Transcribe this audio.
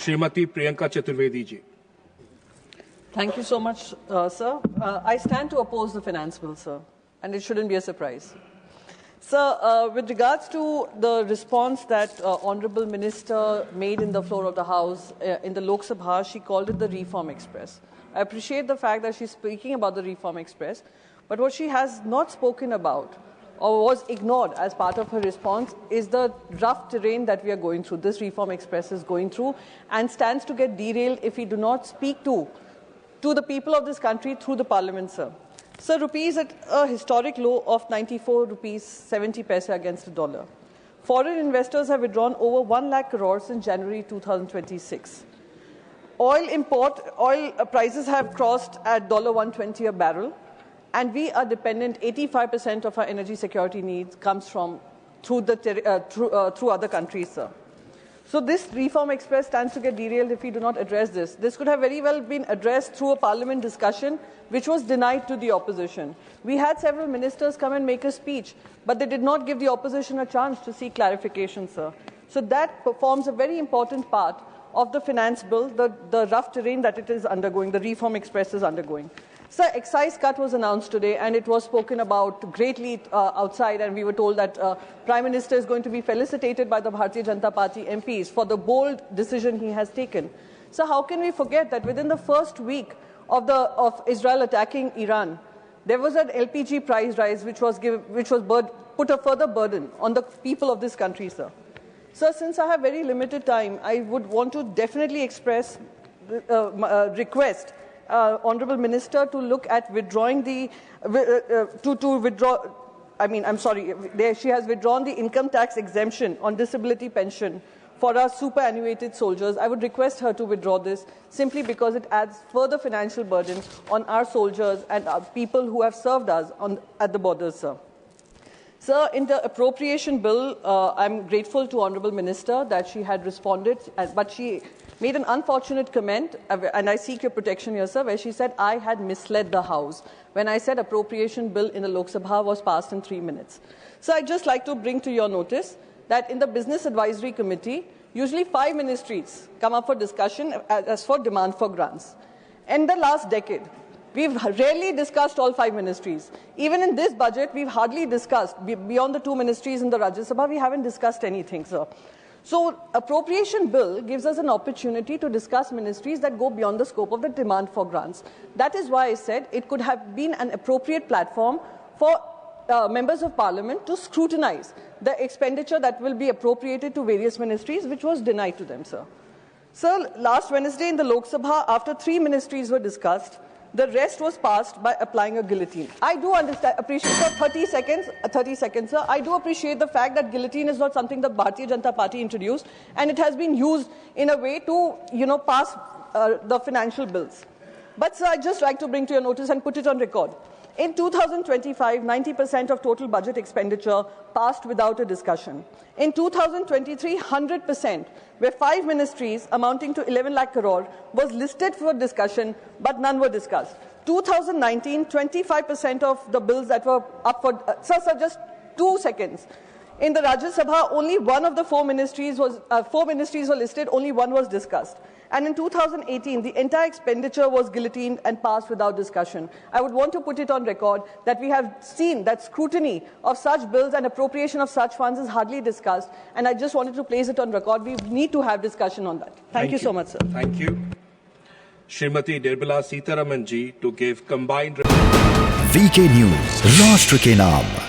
Srimati Priyanka Chaturvedi ji. Thank you so much, sir. I stand to oppose the finance bill, sir, and it shouldn't be a surprise. Sir, with regards to the response that Honourable Minister made in the floor of the House in the Lok Sabha, she called it the Reform Express. I appreciate the fact that she's speaking about the Reform Express, but what she has not spoken about or was ignored as part of her response is the rough terrain that we are going through. This Reform Express is going through and stands to get derailed if we do not speak to the people of this country through the Parliament, sir. Sir, rupees at a historic low of 94 rupees 70 paise against the dollar. Foreign investors have withdrawn over 1 lakh crores since January 2026. Oil prices have crossed at $120 a barrel, and we are dependent. 85% of our energy security needs comes from through other countries, sir. So this Reform Express stands to get derailed if we do not address this. This could have very well been addressed through a Parliament discussion, which was denied to the opposition. We had several ministers come and make a speech, but they did not give the opposition a chance to seek clarification, sir. So that forms a very important part of the finance bill, the rough terrain that it is undergoing, the Reform Express is undergoing. Sir, excise cut was announced today, and it was spoken about greatly outside, and we were told that Prime Minister is going to be felicitated by the Bharatiya Janata Party MPs for the bold decision he has taken. So how can we forget that within the first week of Israel attacking Iran, there was an LPG price rise which put a further burden on the people of this country, sir. Sir, since I have very limited time, I would want to definitely express request Honourable Minister to look at withdrawing she has withdrawn the income tax exemption on disability pension for our superannuated soldiers. I would request her to withdraw this simply because it adds further financial burden on our soldiers and people who have served us at the borders, sir. Sir, in the appropriation bill, I'm grateful to Honourable Minister that she had responded, but she made an unfortunate comment, and I seek your protection here, sir, where she said I had misled the House when I said appropriation bill in the Lok Sabha was passed in 3 minutes. So I'd just like to bring to your notice that in the Business Advisory Committee, usually 5 ministries come up for discussion as for demand for grants. In the last decade, we've rarely discussed all 5 ministries. Even in this budget, we've hardly discussed, beyond the 2 ministries in the Rajya Sabha, we haven't discussed anything, sir. So appropriation bill gives us an opportunity to discuss ministries that go beyond the scope of the demand for grants. That is why I said it could have been an appropriate platform for members of Parliament to scrutinize the expenditure that will be appropriated to various ministries, which was denied to them, sir. Sir, last Wednesday in the Lok Sabha, after 3 ministries were discussed, the rest was passed by applying a guillotine. I do appreciate the 30 seconds, sir. I do appreciate the fact that guillotine is not something the Bharatiya Janata Party introduced, and it has been used in a way to, pass the financial bills. But, sir, I'd just like to bring to your notice and put it on record. In 2025, 90% of total budget expenditure passed without a discussion. In 2023, 100%, where 5 ministries amounting to 11 lakh crore was listed for discussion, but none were discussed. 2019, 25% of the bills that were up for... Sir, just 2 seconds. In the Rajya Sabha, only one of the 4 ministries were listed, only one was discussed. And in 2018, the entire expenditure was guillotined and passed without discussion. I would want to put it on record that we have seen that scrutiny of such bills and appropriation of such funds is hardly discussed. And I just wanted to place it on record. We need to have discussion on that. Thank you so much, sir. Thank you. Srimati Nirmala Sitharaman ji to give combined... VK News, Rashtra ke Naam.